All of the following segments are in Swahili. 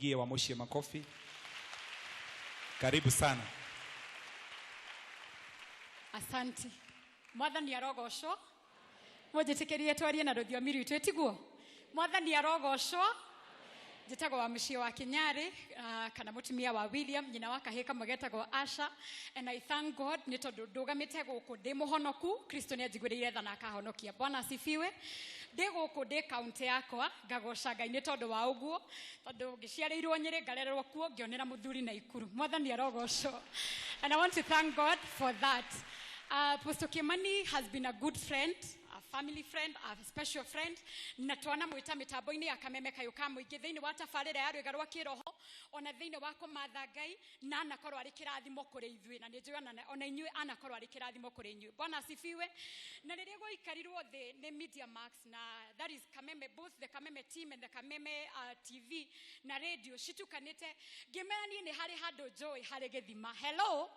Gie wa moshi makofi. Karibu sana. Asante. Mwathani arogocwo. Mujitekerie twarie na rũthiomi rwitũ etiguo. Mwathani arogocwo. Njĩtagwo wa mũciĩ wa Kinyari kana mũtumia wa William nyina wa kahĩĩ kamwe getagwo Asha, and I thank God nĩ tondũ ndũgamĩte gũkũ ndĩ mũhonoku. Kristo nĩ anjiguĩrĩire tha na akahonokia. Bwana asifiwe. Ndĩ gũkũ ndĩ kaunti yakwa ngagoca Ngai nĩ tondũ wa ũguo, tondũ ngĩciarĩirwo Nyĩrĩ ngarererwo kuo ngĩonera mũthuri na Ikuru. Mwathani arogocwo. And I want to thank God for that. Apostle Kimani has been a good friend, a family friend, a special friend. Na twana mwita mitambo-ini ya Kameme Kayuka muingi thiini wa tabarira ya rwega rwa kiroho ona thiini wa kumatha Ngai na anakorwo ari kirathimo kuri ithui na ni njugana ona inyui anakorwo ari kirathimo kuri inyui. Bwana asifiwe. Na riria gwaikarirwo thi ni Media Max na that is Kameme, both the Kameme team and the Kameme TV na radio shitukanite ngimeranie ni hari handu joy hari githima. Hello.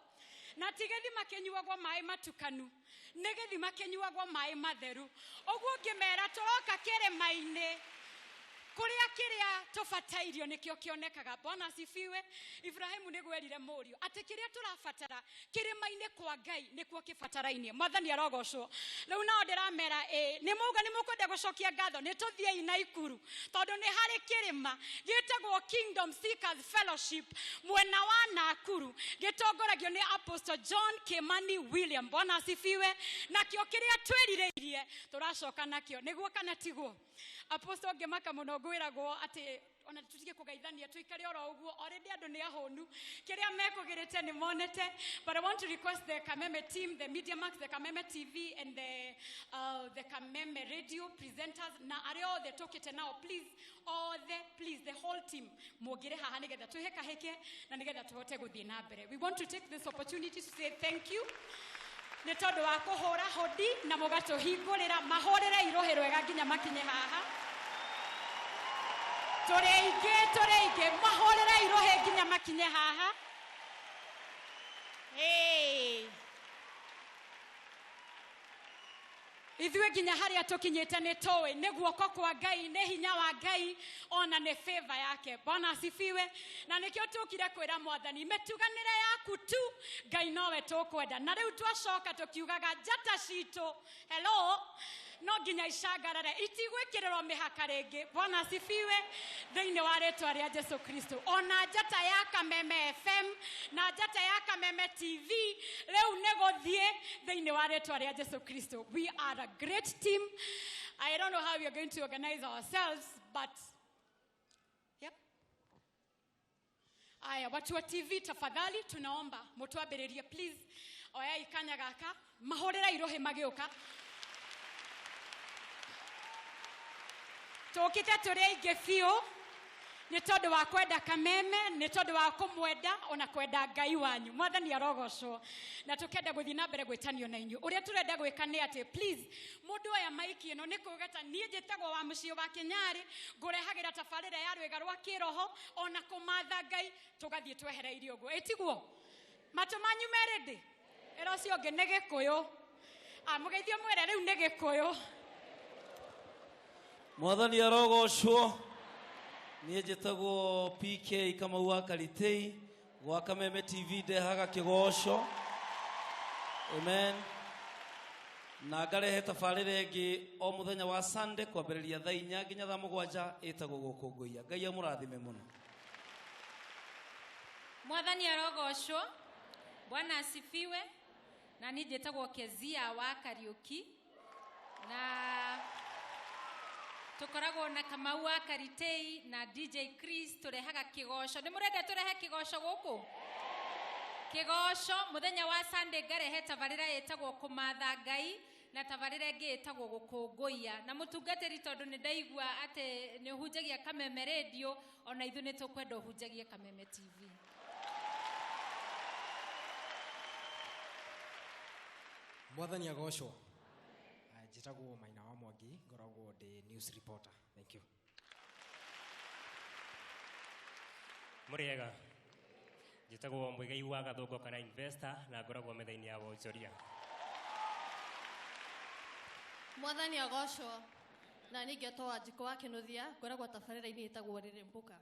Na tigethima kenyuagwo mai matukanu negethima kenyuagwo mai matheru oguo ngimera toroka kirima-ini kuria kiria tufatairio nikio kionekaga. Bwana asifiwe. Ibrahimu nigwerire mũriũ ati kiria turafatara kirima-ini kwa Ngai nikuo kifatarainie. Mwathani arogocwo. Riu nao ndiramera ni muga ni mukwenda gucokia ngatho ni tuthiei na Ikuru tondu ni hari kirima gitagwo Kingdom Seekers Fellowship mwena wa Nakuru gitongoragio ni Apostle John Kimani William. Bwana asifiwe. Nakio kiria twirireirie turacoka nakio niguo kana tiguo. Apostle ngimaka muno ngwiragwo ati ona tutige kugaithania tuikare oro uguo already andu ni ahonu kiria mekugirite ni monete. But I want to request the Kameme team, the Media Max, the Kameme TV and the Kameme radio presenters na areo the tokete now please the whole team mogire haha nigetha tuheka heke na nigetha tuhote guthie na mbere. We want to take this opportunity to say thank you ni tondu wa kuhura hodi na mugatuhingurira mahorere irohe rwega nginya makinye haha. Toreige mahorere irohe nginya makinye haha. Hey. Ithuĩ nginya haria tukinyite ni towe ni guoko kwa Ngai ni hinya wa Ngai ona ni favor yake. Bwana asifiwe. Na nikio tukire kwira Mwathani metuganire yaku tu Ngai nowe tukwenda na riu twacoka tukiugaga njata citũ hello no nginya icangarare itigwikirwo mihaka ringi. Bwana asifiwe. Thiini wa ritwa ria Jesu Kristo ona njata ya Kameme FM na njata ya Kameme TV riu negothie thiini wa ritwa ria Jesu Kristo. We are a great team. I don't know how we are going to organize ourselves, but yep. Aya watu wa TV tafadhali tunaomba mutuambiririe please oya ikanya gaka mahorera irohe magioka tokite turenge fio ni tondu wa kwenda Kameme ni tondu wa kumwenda ona kwenda Ngai wanyu. Mwathani arogocwo. Na tukenda guthii na mbere gwitanio na inyu uria turenda gwika ni ati please mundu oya maiki ino ni kugeta nie njitagwo wa mucio wa Kinyari ngurehagira tabarira ya rwega rwa kiroho ona kumatha Ngai tugathie twehereirie uguo etiguo matumanyu merede era cio nge ne Gikuyu mugeithio mwere riu ne Gikuyu. Mwathani arogocwo. Niĩ njĩtagwo PK Kamau wa Karitei gwa Kameme TV ndehaga kĩgoco. Amen. Na ngarehe tabarĩra ĩngĩ o mũthenya wa Sunday kwambĩrĩria thaa 4 nginya thaa 7 ĩtagwo gũkũngũiya. Ngai amũrathime mũno. Mwathani arogocwo. Bwana asifiwe. Na niĩ njĩtagwo Kezia wa Kariuki na tukoragwo na Kamau wa Karitei na DJ Chris turehaga kigoco. Ni murende turehe kigoco guku? Kigoco muthenya wa Sunday ngarehe tabarira yetagwo kumatha Ngai na tabarira ĩngĩ yetagwo gũkũngũiya. Na mutungatĩri tondu ni ndaigua ati ni hunjagia Kameme radio ona ithu ni tukwenda hunjagia Kameme TV. Mwathani agocwo. Njĩtagwo Maina wa Mwangi ngoragwo ndi news reporter. Thank you. Muriega. Njĩtagwo Muigai wa Gathũngũ kana investor na ngoragwo metha-inĩ ya wonjoria. Mwathani agocwo. Na ningetwo Wanjikũ wa Kinuthia ngoragwo tabarĩra-inĩ ĩtagwo Rĩrĩmbũka.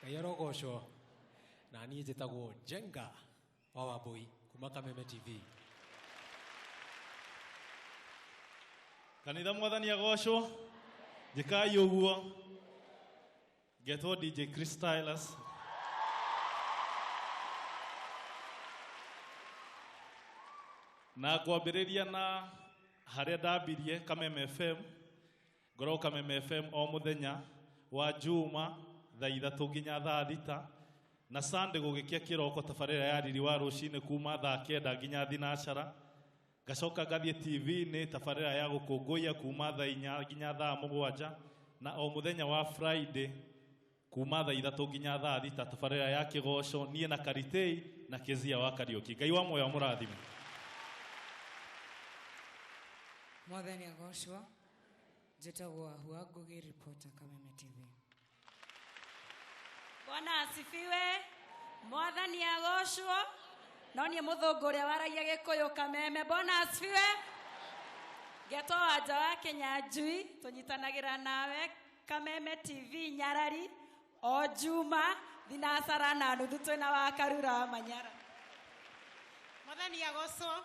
Ngai arogocwo. Na niĩ njĩtagwo Jenga wa Wambui kuma Kameme TV. Kanitha mwathani agocwo. Njikai ũguo. Ngetwo DJ Chris Stylus. Na kwambĩrĩria na harĩa ndambirie Kameme FM. Ngoragwo Kameme FM o mũthenya wa Juma thaa 3 nginya thaa 6 na Sunday gũgĩkia kĩroko tabarĩra ya riri wa rũcinĩ kuma thaa 9 nginya thinacara. Ngacoka ngathiĩ TV-inĩ tabarĩra ya gũkũngũiya kuma thaa 4 nginya thaa 7 na o mũthenya wa Friday kuma thaa 3 nginya thaa 6 tabarĩra ya kĩgoco niĩ na Karitei na Kezia wa Kariuki. Ngai wa moyo mũrathime. Mwathani agocwo. Njĩtagwo Ahua Ngugi, reporter Kameme TV. Bwana asifiwe. Mwathani agocwo. No niĩ mũthũngũ ũrĩa waragia Gĩkũyũ Kameme. Bwana asifiwe. Ngetwo Wanja wa Kĩnyanjui, tũnyitanagĩra nawe Kameme TV Nyarari o Juma thinacara na nuthu twĩna wa Karura Manyara. Mwathani agocwo.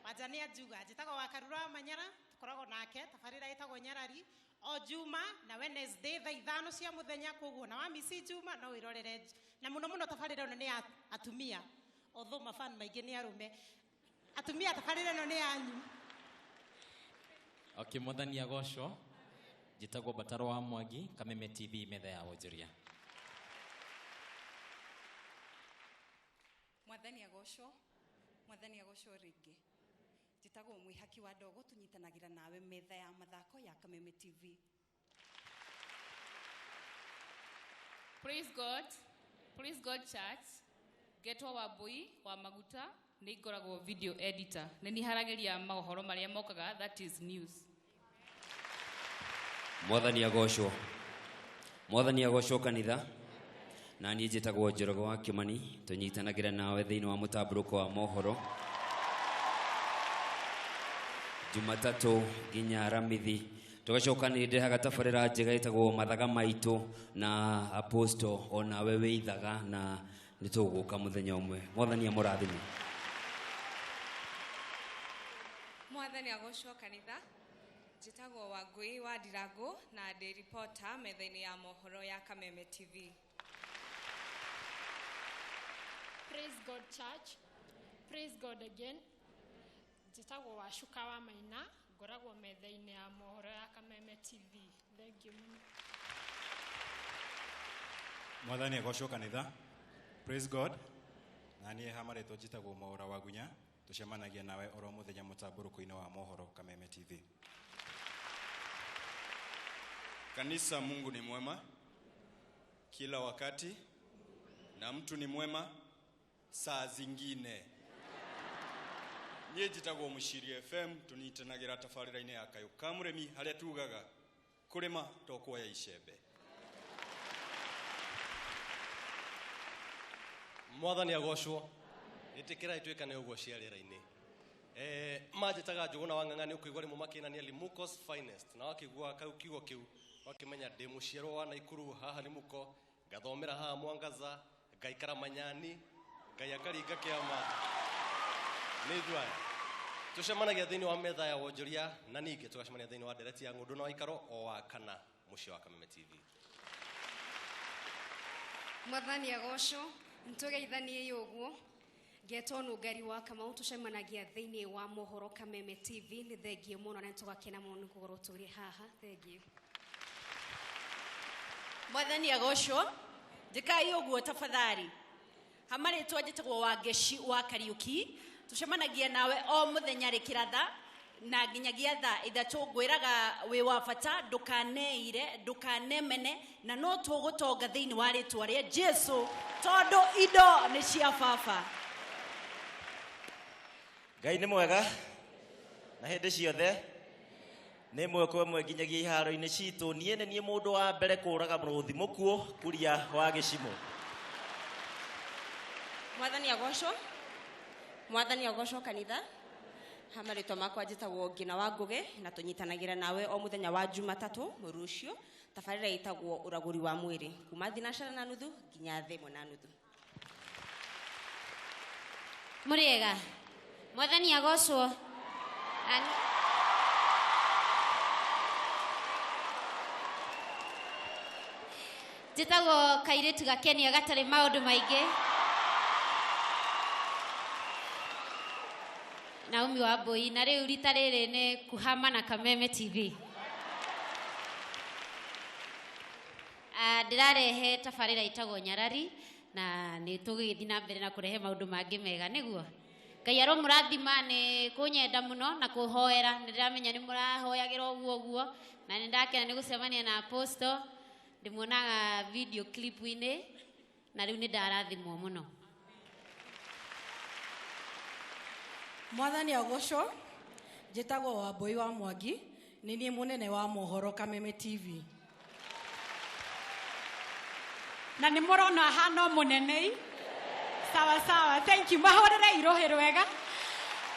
Wanja nĩ anjuga njĩtagwo wa Karura Manyara, tukoragwo nake tabarĩra ĩtagwo Nyarari o Juma na Wednesday thaa 5 cia mũthenya, koguo na wa misi Juma no wirorere na muno tabarĩra ĩno nĩ atumia, although mafan maingĩ nĩ arume. Atumia tabarĩra ĩno nĩ yanyu. Okay, mwathani agocwo. Njĩtagwo Bataro wa Mwangi, Kameme TV metha ya wonjoria. Mwathani agocwo. Mwathani agocwo ringi. Njĩtagwo Mwĩhaki wa Ndogo, tũnyitanagĩra nawe metha ya mathako ya Kameme TV. Praise God. Praise God Church. Ngetwo Wambui wa Maguta, nĩ ngoragwo video editor. Nĩ niharagĩria mohoro marĩa mokaga, that is news. Mwathani agocwo. Mwathani agocwo kanitha. Na niĩ njĩtagwo Njoroge wa Kĩmani, tũnyitanagĩra nawe thĩinĩ wa mũtambũrũko wa mohoro. Jumatatu nginya Aramithi. Tugacoka nĩ ndĩrehaga tabarĩra njega ĩtagwo mathaga maitũ na Apostle onawe wĩithaga na nĩ tũgũka mũthenya ũmwe. Mwathani amũrathime. Mwathani agocwo kanitha. Njĩtagwo Wangui wa Ndirango na ndĩ reporter metha-inĩ ya mohoro ya Kameme TV. Praise God Church. Praise God again. Njĩtagwo Wacuka wa Maina, ngoragwo metha-inĩ ya mohoro ya Kameme TV. Thank you. Mwathani agocwo kanitha. Praise God. Na niĩ hamarĩtwo njĩtagwo Mwaũra wa Gunya, tũcemanagia nawe oro mũthenya mũtambũrũko-inĩ wa mohoro Kameme TV. Kanisa, Mungu ni mwema kila wakati na mtu ni mwema saa zingine. Niĩ njĩtagwo Mũciria FM, tũnyitanagĩra tabarĩra-inĩ ya Kayũ ka Mũrĩmi harĩa tugaga kũrĩma to kuoya icembe. Mwathani agocwo. Ĩtĩkĩrai twĩkane ũguo ciarĩra-inĩ. Manjĩtaga Njũgũna wa Ng'ang'ani, ũkĩigua rĩmwe makĩnania Limuko's finest, na wakĩigua kau kiugo kĩu wakĩmenya ndĩ mũciarwo wa Naikuru, haha Limuko, ngathomera haha Mwangaza, ngaikara Manyani, Ngai akaringa kĩama. Nĩ ithuaya tũcemanagia thĩinĩ wa metha ya wonjoria, na ningĩ tũgacemania thĩinĩ wa ndereti ya Ng'ũndũ na Waikaro o wa kana mũciĩ wa Kameme TV. Mwathani agocwo. Ntũgeithanie ũguo. Ngetwo Nũngari wa Kamau, tũcemanagia thĩinĩ wa mohoro Kameme TV. Nĩ thengiũ mũno na tũgakena mũno nĩgũkorwo tũrĩ haha. Thengiũ. Mwathani agocwo. Njĩkai ũguo tafadhali. Hamarĩtwo njĩtagwo Wangeci wa Kariuki, tũcemanagia nawe o mũthenya rĩ kĩratha na nginyagia thaa 3. Ngwĩraga wĩ wa bata, ndũkaneire, ndũkanemene, na no tũgũtonga thĩinĩ wa rĩtwa rĩa Jesũ tondũ indo nĩ cia baba. Ngai nĩ mwega na hĩndĩ ciothe nĩ mweko ĩmwe nginyagia iharo-inĩ citũ. Niĩ nĩ niĩ mũndũ wa mbere kũraga mũrũthi mũkuo Kuria wa Gĩcimo. Mwathani agocwo. Mwathani agocwo kanitha. Hamarĩtwo makwa njĩtagwo Ngina wa Ngugi, na tũnyitanagĩra nawe o mũthenya wa Jumatatu rũciũ tabarĩra ĩtagwo ũragũri wa mwĩrĩ kuma thinacara na nuthu nginya themwe na nuthu. Mũrĩega. Mwathani agocwo. Njĩtagwo kairĩtu gakenia gatarĩ maũndũ maingĩ. Naomi wa Mbũi, na rĩu rita rĩrĩ nĩ kuhama na Kameme TV. Ndĩrarehe tabarĩra ĩtagwo Nyarari na nĩ tũgĩthiĩ na mbere na kũrehe maũndũ mangĩ mega nĩguo. Ngai aromũrathima nĩ kũnyenda mũno na kũhoera, nĩ ndĩramenya nĩ mũrahoyagĩra ũguo na nĩ ndakena nĩ gũcemania na Apostle. Ndĩmuonaga video clip-inĩ na rĩu nĩ ndarathimwo mũno. Mwathani agocwo. Njĩtagwo Wambũi wa Mwangi, nĩ niĩ mũnene wa mohoro Kameme TV. Na nĩ mũrona hana mũnene. Sawa sawa, thank you. Mahorere irohe rwega.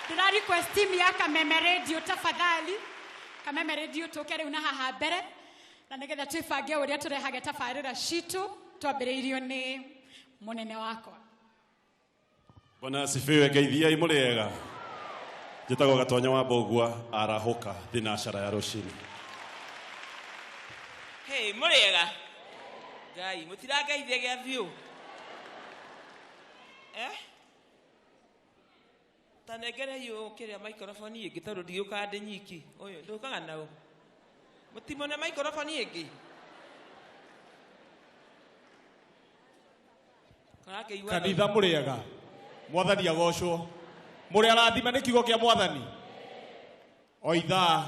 Ndĩra request team ya Kameme Radio tafadhali. Kameme Radio tũke rĩu na haha mbere. Na nĩgetha twĩbange ũrĩa tũrehaga tabarĩra citũ twambĩrĩirio nĩ mũnene wakwa. Bwana asifiwe. Geithiai mũrĩega. Njĩtagwo Gatonya wa Mbũgua arahũka thinacara ya rũcinĩ. Hey, mũrĩega. Ngai, mũtirangeithia gĩa biũ. Tanengere hiyo kĩrĩa microphone ĩngĩ tondũ ndigũka ndĩ nyiki. Ũyũ ndũkaga naũ. Mũtimone microphone ĩngĩ. Kanitha mũrĩega. Mwathani agocwo. Mũrĩ arathima nĩ kiugo kĩa Mwathani. O ithaa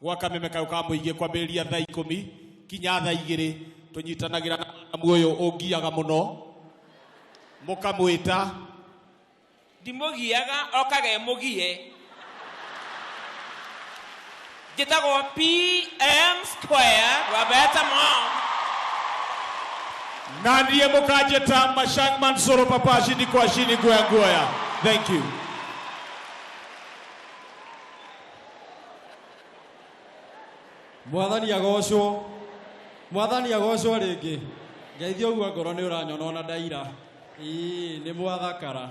gwa Kameme kau ka mũingĩ kwambĩrĩria thaa 10 kinya thaa 2 tũnyitanagĩra na muoyo ũngiaga mũno. Mũkamwĩta. Ndimũgiaga okage mũgie. Njĩtagwo PM Square Roberta Mom. Na ndiye mũkanjĩta Mashang Mansoro papa shini kwa shini guoya. Thank you. Mwathani agocwo. Mwathani agocwo rĩngĩ. Ngeithia ũguo ngoro nĩ ũranyona ona ndaira. Nĩ mwathakara.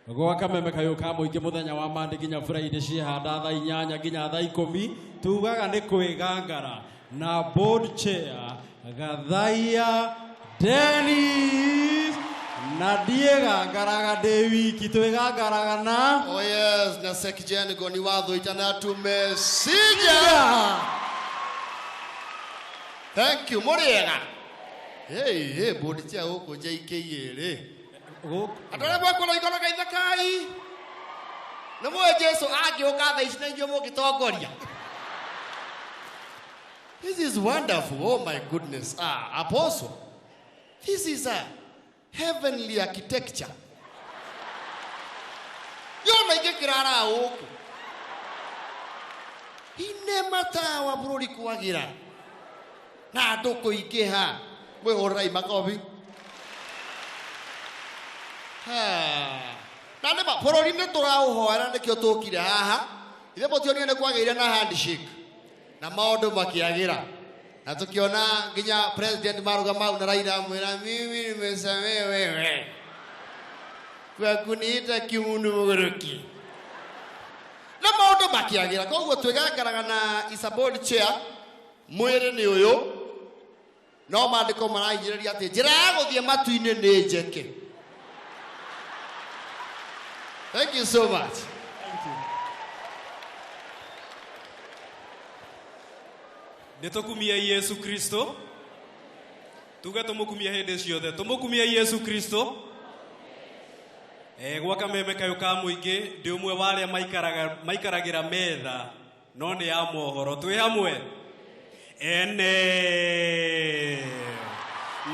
Gwa Kameme kayũ ka mũingĩ mũthenya wa Monday nginya Friday ciehanda thaa 8 nginya thaa 10 tugaga nĩ kwĩgangara na board chair Gathaia Dennis na ndiegangaraga ndĩ wiki twĩgangaraga na oh yes na sekijeni goni watho itana tumesija. Thank you mũrĩega. Hey board chair huko JKL Atore mwakũra igoro gaitha kai. Nĩ mũĩ Jesũ angĩũka thaa ici na inyuĩ mũngĩtongoria. This is wonderful. Oh my goodness. Apostle. This is a heavenly architecture. Yona ingĩkĩrara gũkũ. Ine matawa bũrũri kwagira. Na andũ kũingĩha. Mwĩhũrĩrai makobi. Na nĩ bũrũri-inĩ tũraũhoera nĩkĩo tũkire haha. Ithe mũtionire nĩ kwagĩire na handshake. Na maũndũ makĩagĩra. Na tukiona nginya president maruga mau na Raila amwĩra mimi nimesamehe wewe kwa kuniita kimundu mũgũrũki. Na maũndũ makĩagĩra. Koguo twĩgangaraga na Isabod chair mwĩrĩ nĩ ũyũ. No maandĩko marahinyĩrĩria atĩ njĩra ya gũthiĩ matu-inĩ nĩ njeke. Thank you so much. Thank you. Nĩtũkumia Yesu Kristo. Tuga tũmũkumia hĩndĩ ciothe. Tũmũkumia Yesu Kristo. Gwa Kameme kayũ ka mũingĩ ndĩ ũmwe wa arĩa maikaragĩra metha no nĩ ya mohoro. Twĩ hamwe.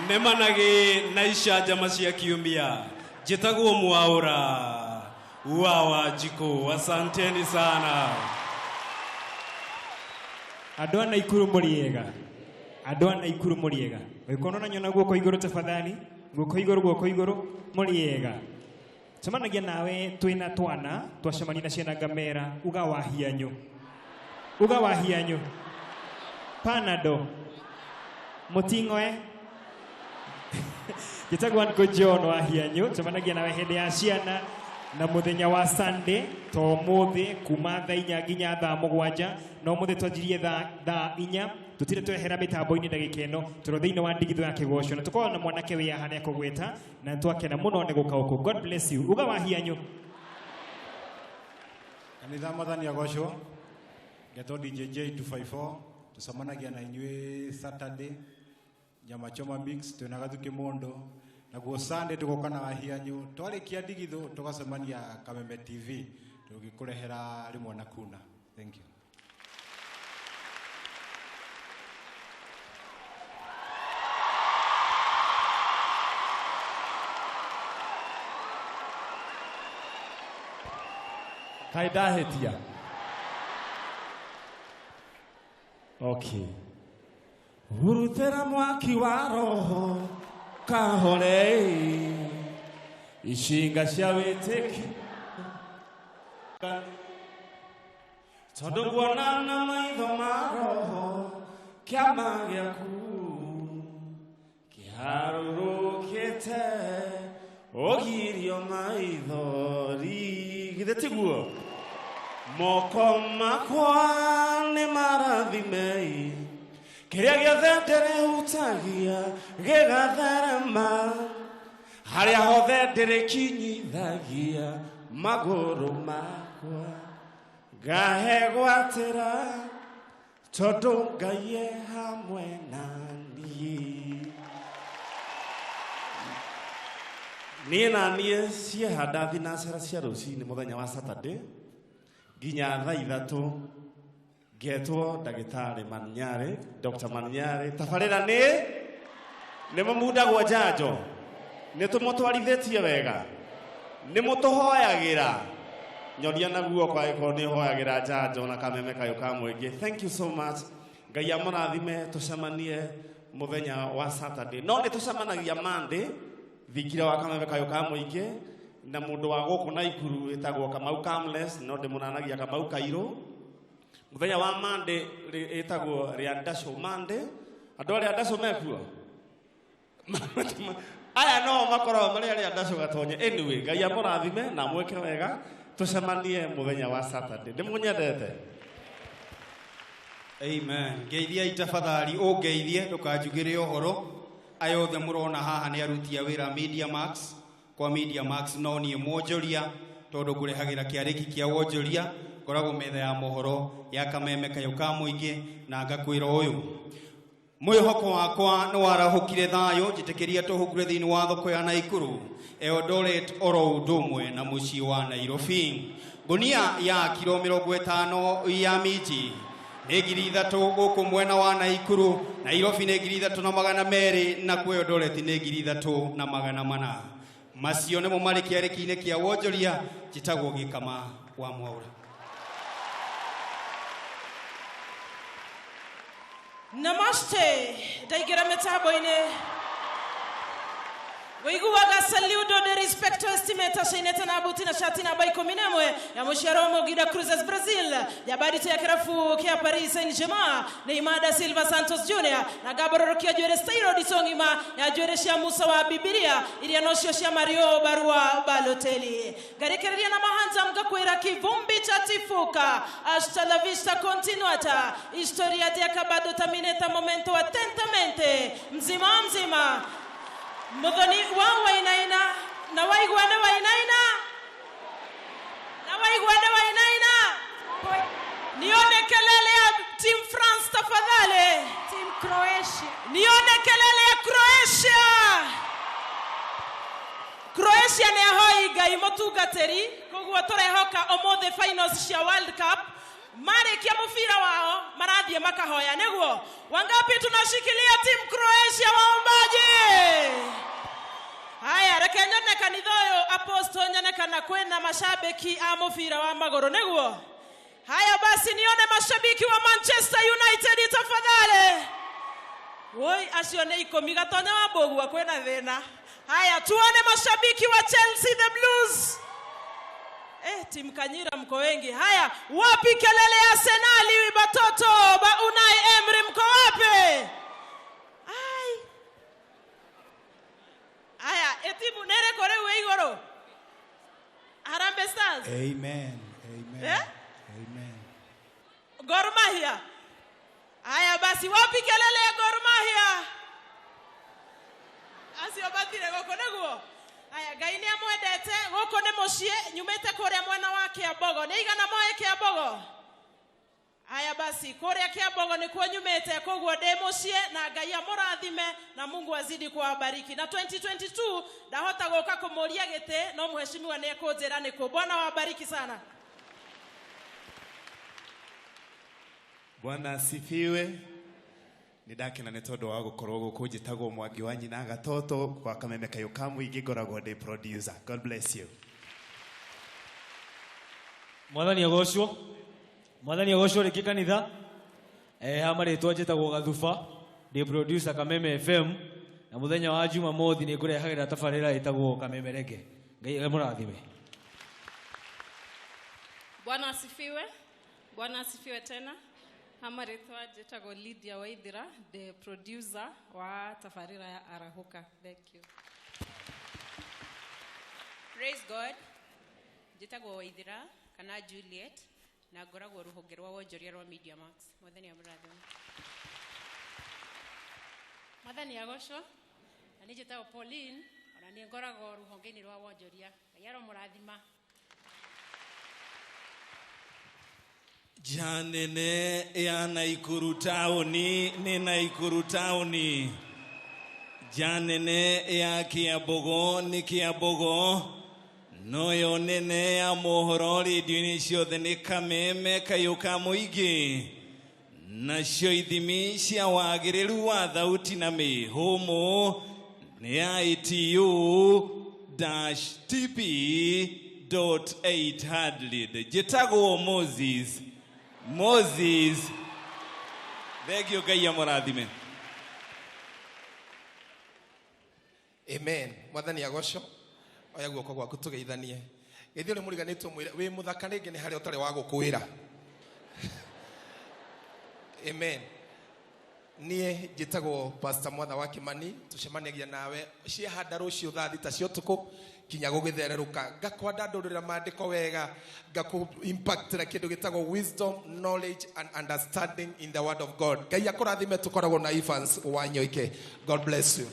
Nemanage na icanjama cia kiumia. Njĩtagwo Mwaũra wa Jiko. Asanteni sana. Andũ a Naikuru mũrĩega. Andũ a Naikuru mũrĩega. Ũngĩkorwo na nyona guoko igũrũ tafadhali. Guoko igũrũ mũrĩega. Cemanagia nawe twĩna twana twacemania na ciana ngamera uga wa hianyo. Panado. mutingoe gitagwa nko John wa hianyu tumanagia nawe hende ya ciana na muthenya wa Sunday to muthi kuma thaa 4 nginya thaa 7 no muthi twanjirie thaa 4 tutire twehera mitambo-ini ndagika ino turo thiini wa ndigitho ya kigosho na tukorwo na mwanake wi haha ne kugweta na twakena muno ne gukauko. God bless you. Uga wa hianyu kanitha Mwathani agocwo geto DJ J254 tusamanagia na inywe Saturday nyama choma mix twina gathuki mondo na go Sunday tugoka na hianyu twarikia ndigitho tugasemania Kameme TV tugikurehera rimwe na kuna. Thank you. Kaida hetia. Okay. Urutera mwaki wa roho kahore ishinga cia witiki tondu nguona na maitho ma roho kiama giaku kiharurukite ogirio maithori githe tiguo moko makwa ni marathimei kiria giothe ndirihutagia gigatherema haria hothe ndirikinyithagia maguru makwa ngahe gwatira tondu Ngai e hamwe naniĩ niĩ na niĩ ciehanda thinacera cia rũcinĩ mũthenya wa Saturday nginya thaa 3 getwo ndagĩtarĩ Maniare, Dr. Maniare tabarĩra nĩ mũmundagwo njanjo nĩ tũmũtwarithitie wega nĩ mũtũhoyagĩra nyoria na guoko angĩkorwo nĩ hoyagĩra njanjo na kameme kayo ka mũingĩ. Thank you so much. Ngai amũrathime tũcemanie mũthenya wa Saturday no nĩ tũcemanagia Monday thikira wa kameme kayo ka mũingĩ na mũndũ wa gũkũ Naikuru wĩtagwo Kamau Kamles no ndĩmũnanagia Kamau Kairũ. Muthenya wa Monday etagwo Riandasho Monday. Andũ arĩa Riandasho mekuo aya no makorwo marĩ Riandasho gatonye. Anyway, Ngai amũrathime na mweke wega tucemanie muthenya wa Saturday. Ndĩmũnyendete. Amen. Ngeithia itafadhali ũngeithie ndũkanjugĩre ũhoro aya othe mũrona haha nĩ aruti a wĩra Media Max. Kwa Media Max no niĩ mwonjoria tondũ ngũrehagĩra kĩarĩki kĩa wonjoria koragwo metha ya mohoro ya Kameme kayo ka mũingĩ na ngakwĩra ũyũ mwĩhoko wakwa nĩ warahũkire thayũ njĩtĩkĩria tũhungure thĩinĩ wa thoko ya Naikuru Eldoret oro ũndũ ũmwe na mũciĩ wa Nairobi. Ngunia ya kilo 50 ya miji nĩ 3,000 gũkũ mwena wa Naikuru. Nairobi nĩ 3,200 na kuo Eldoret nĩ 3,400. Macio nĩmo marĩ kĩarĩki-inĩ kĩa wonjoria njĩtagwo Gĩkama wa Mwaura. Namaste, ndaigera mitambo-ini Wiguaga saludo de respecto estimeta shineta na buti na shati na bai kominemwe ya musharo Mogida Cruzes Brazil ya barito ya karafu kia Paris Saint-Germain Neymar da Silva Santos Jr. na Gabriel kia jwere Stairo di Songima ya jwere shia Musa wa Bibilia ili anosho shia Mario Barua Balotelli garikeria na mahanza mkakwira kivumbi cha tifuka hasta la vista continuata historia di acabado termineta momento attentamente mzima mzima Mudhani wa wainaina na waigwana wainaina na waigwana wainaina nione kelele ya Team France tafadhali. Team Croatia nione kelele ya Croatia. Croatia ne hoiga imotugateri kogwa torehoka omothe finals cia World Cup mari kia mufira wao marathie makahoya neguo wangapi tunashikilia Team Croatia waombaji. Haya reke nyone kanithoyo apostle nyone kana kwena mashabiki a mufira wa magoro neguo. Haya basi nione mashabiki wa Manchester United tafadhali. Woi asione ikomi gatonya wa bogu kwena thina. Haya tuone mashabiki wa Chelsea the Blues. Team Kanyira mko wengi. Haya wapi kelele ya Arsenal batoto ba Unai Emery mko wapi? timu nere kore we igoro. Harambee Stars. Amen. Amen. Eh? Amen. Gor Mahia. Haya basi wapi kelele ya Gor Mahia? Asio batire goko neguo. Haya Ngai ni amwendete goko ni mucie nyumete kuria mwana wa Kiambogo. Ni igana moe Kiambogo. Haya basi kuria Kiambogo ni kwa nyumete koguo ndi mucie na Ngai amurathime na Mungu azidi kuwabariki. Na 2022 ndahota goka kumuria gite no mheshimiwa ni ekunjira niko. Bwana wabariki sana. Bwana asifiwe. Nidakena nĩ tondũ wa gũkorwo gũkũ njĩtagwo Mwangi wa nyina Gatoto kwa Kameme Kayo Kamũingĩ ngoragwo ndĩ producer. God bless you. Mwathani agocwo. Mwathani agocwo rĩngĩ kanitha. Ha marĩtwa njĩtagwo Gathuba ndĩ producer Kameme FM na mũthenya wa Jumamothi nĩ ngũrehagĩra tabarĩra ĩtagwo Kameme Rege. Ngai amũrathime. Bwana asifiwe. Bwana asifiwe tena. Hamaretwa jetago Lydia Waithira, the producer wa tafarira ya Arahuka. Thank you. Praise God. Jetago Waithira kana Juliet na ngoragwo ruhonge rwa wonjoria rwa Media Max. Mwathani amurathime. Mwathani agocwo. Na ni jetago Pauline, ona ni ngoragwo ruhonge-inĩ rwa wonjoria. Ngai aromũrathima. Janene ya Naikuru tauni ni Naikuru tauni. Janene ya Kiambogo ni Kiambogo. Noyo nene ya mohoro radio-inĩ ciothe ni Kameme Kayo Kamũingĩ. Nacio ithimi cia wagĩrĩru wa thauti na mĩhũmũ ni ITU-TP.800. Jitagwo Moses. Thank you, Ngai amũrathime. Amen. Mwathani agocwo. Oya guoko gwaku tugeithanie. Geithio ni muriganitwo mwire wi muthaka ringi ni hari utari wa gukwira. Amen. Nie njitagwo Pastor Mwatha wa Kimani tucemanagia nawe ciehanda rucio thaa thita cia utuku kinya gugithererũka ngakwanda ndurira maandiko wega ngaku impact na kindu gitagwo wisdom, knowledge and understanding in the word of God. Ngai akũrathime tukoragwo na Evans Wanyoike. God bless you.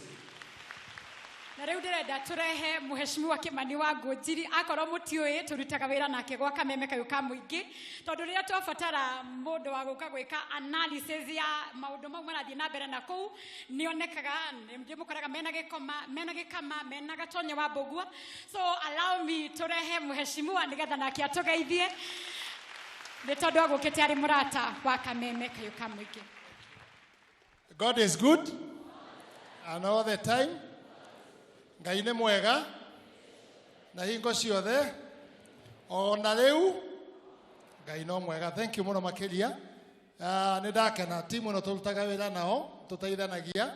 Na rĩu ndĩrenda tũrehe mũheshimiwa Kimani wa Ngũnjiri akorwo mũtiũĩ tũrutaga wĩra nake gwa Kameme Kayo Kamũingĩ tondũ rĩrĩa twabatara mũndũ wa gũka gwĩka analysis ya maũndũ mau marathiĩ na mbere na kũu nĩonekaga ndĩmũkoraga mena gĩkama mena gatonyo wa mbũgua. So allow me tũrehe mũheshimiwa nĩgetha nake atũgeithie nĩ tondũ agũkĩte arĩ mũrata wa Kameme Kayo Kamũingĩ. God is good and all the time. Ngai nĩ mwega na hingo ciothe ona rĩu Ngai no mwega. Thank you mũno makĩria. Nĩ ndakena timu ĩno tũrutaga wĩra nao tũteithanagia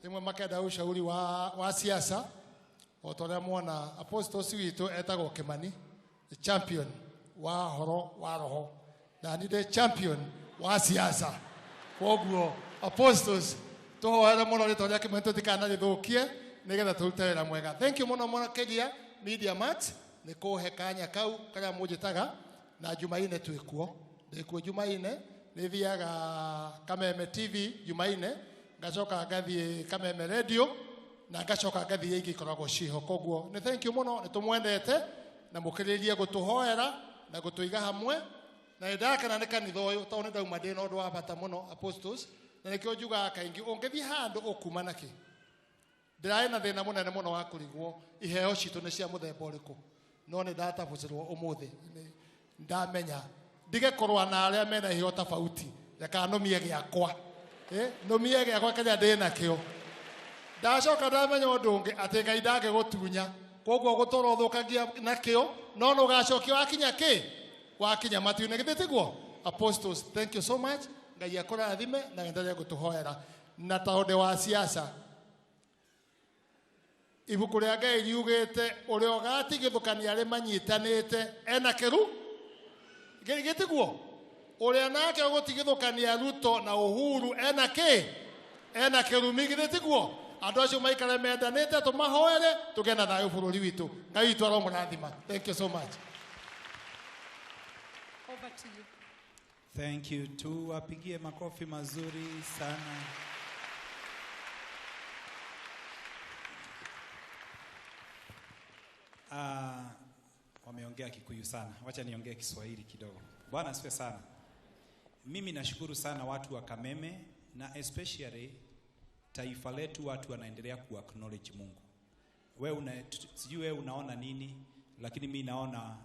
rĩmwe makenda ushauri wa siasa o torĩa muona apostles witũ etagwo Kimani, the champion wa horo wa roho na ni the champion wa siasa. Koguo apostles tũhoere mũno rĩtwa rĩa Kimani tũtikanarĩthũkie nĩgetha tũrute wĩra mwega. Thank you mũno makĩria Media Max nĩ kũhe kanya kau karĩa mũnjĩtaga na Jumaine twĩkuo. Ndĩkuo Jumaine nĩ thiaga Kameme TV Jumaine ngacoka ngathiĩ Kameme Radio na ngacoka ngathiĩ ingĩ ikoragwo ciho. Koguo nĩ thank you mũno nĩ tũmwendete na mũkĩrĩrie gũtũhoera na gũtũiga hamwe na ndakena nĩ kanitha ũyũ tondũ nĩ ndauma ndĩ na ũndũ wa bata mũno apostles na nĩkĩo njugaga kaingĩ ũngĩthiĩ handũ ũkuma nake ndĩrarĩ na thĩna mũnene mũno wa kũrigwo iheo citũ nĩ cia mũthemba ũrĩkũ no nĩ ndatambũcĩrwo ũmũthĩ ndamenya ndigekorwo na arĩa mena iheo tofauti reka nũmie gĩakwa nũmie gĩakwa kĩrĩa ndĩ nakĩo. Ndacoka ndamenya ũndũ ũngĩ atĩ Ngai ndangĩgũtunya koguo gũtũra ũthũkagia nakĩo no nũgacokio wakinya matu-inĩ githĩ tiguo. Apostles, thank you so much. Ngai akũrathime na endelee gũtũhoera na taũndũ wa siasa. Ibuku rĩa Ngai riugĩte ũrĩa ũgatigithũkania arĩ manyitanĩte ena kĩru gĩtiguo ũrĩa nake ũgũtigithũkania Ruto na Uhuru ena kĩrumi githĩ tiguo. andu acio maikare mendanite tumahoere tugena thayo bururi witu ngai witu aromurathima. Thank you so much. Over to you. Thank you. Tuwapigie makofi mazuri sana. Wameongea Kikuyu sana. Wacha niongee Kiswahili kidogo. Bwana asifiwe sana. Mimi nashukuru sana watu wa Kameme na especially taifa letu, watu wanaendelea ku-acknowledge Mungu. Sijui wewe unaona nini, lakini mimi naona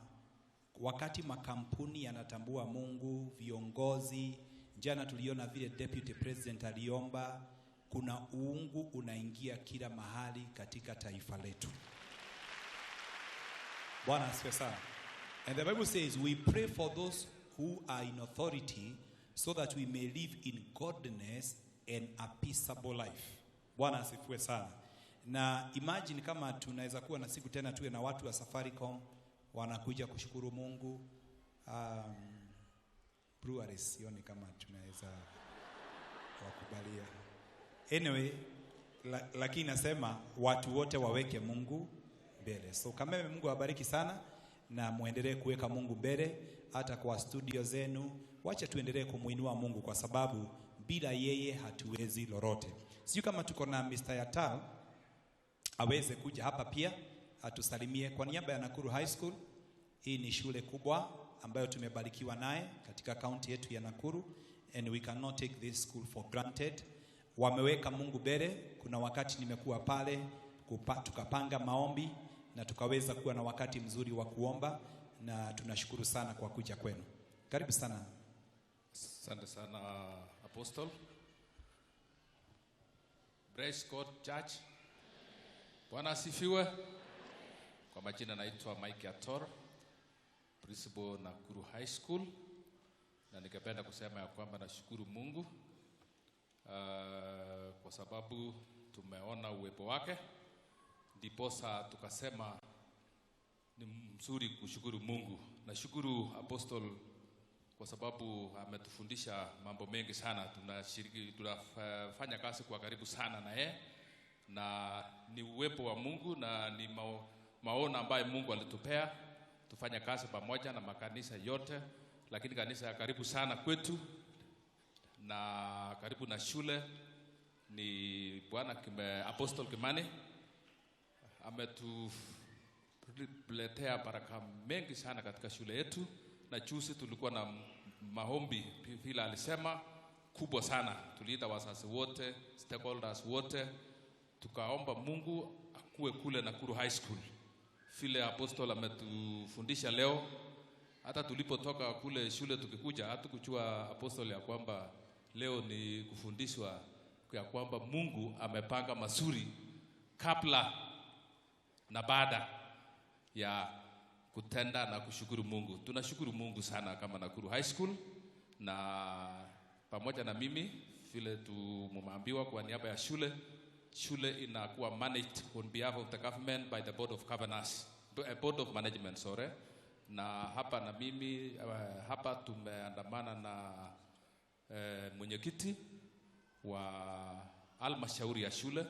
wakati makampuni yanatambua Mungu, viongozi, jana tuliona vile deputy president aliomba, kuna uungu unaingia kila mahali katika taifa letu. Bwana asifiwe sana. And the Bible says we pray for those who are in authority so that we may live in godliness and a peaceable life. Bwana asifiwe sana. Na imagine kama tunaweza kuwa na siku tena tuwe na watu wa Safaricom wanakuja kushukuru Mungu. Breweries sioni kama tunaweza wakubalia. Anyway, lakini nasema watu wote waweke Mungu mbele. So Kameme, Mungu awabariki sana na muendelee kuweka Mungu mbele hata kwa studio zenu. Wacha tuendelee kumuinua Mungu kwa sababu bila yeye hatuwezi lolote. Sijui kama tuko na Mr. Yatal aweze kuja hapa pia atusalimie kwa niaba ya Nakuru High School. Hii ni shule kubwa ambayo tumebarikiwa naye katika kaunti yetu ya Nakuru, and we cannot take this school for granted. Wameweka Mungu mbele. Kuna wakati nimekuwa pale tukapanga maombi na tukaweza kuwa na wakati mzuri wa kuomba, na tunashukuru sana kwa kuja kwenu. Karibu sana. Asante sana Apostle. Praise God Church. Bwana asifiwe. Kwa majina naitwa Mike Ator, principal Nakuru High School, na ningependa kusema ya kwamba nashukuru Mungu kwa sababu tumeona uwepo wake, ndiposa tukasema ni mzuri kushukuru Mungu. Nashukuru Apostle kwa sababu ametufundisha mambo mengi sana. Tunafanya kazi kwa karibu sana na yeye, na ni uwepo wa Mungu na ni maono ambayo Mungu alitupea tufanye kazi pamoja na makanisa yote, lakini kanisa ya karibu sana kwetu na karibu na shule ni Bwana Apostle Kimani. Ametuletea baraka mengi sana katika shule yetu, na juzi tulikuwa na maombi vile alisema kubwa sana. Tuliita wazazi wote, stakeholders wote, tukaomba Mungu akue kule Nakuru High School. Vile Apostle ametufundisha leo, hata tulipotoka kule shule tukikuja hatukujua Apostle ya kwamba leo ni kufundishwa ya kwamba Mungu amepanga mazuri kabla na baada ya kutenda na kushukuru Mungu. Tunashukuru Mungu sana kama Nakuru High School, na pamoja na mimi vile tumeambiwa kwa niaba ya shule inakuwa managed on behalf of the government by the board of governors, board of management, sorry. Na hapa na mimi hapa tumeandamana na mwenyekiti wa halmashauri ya shule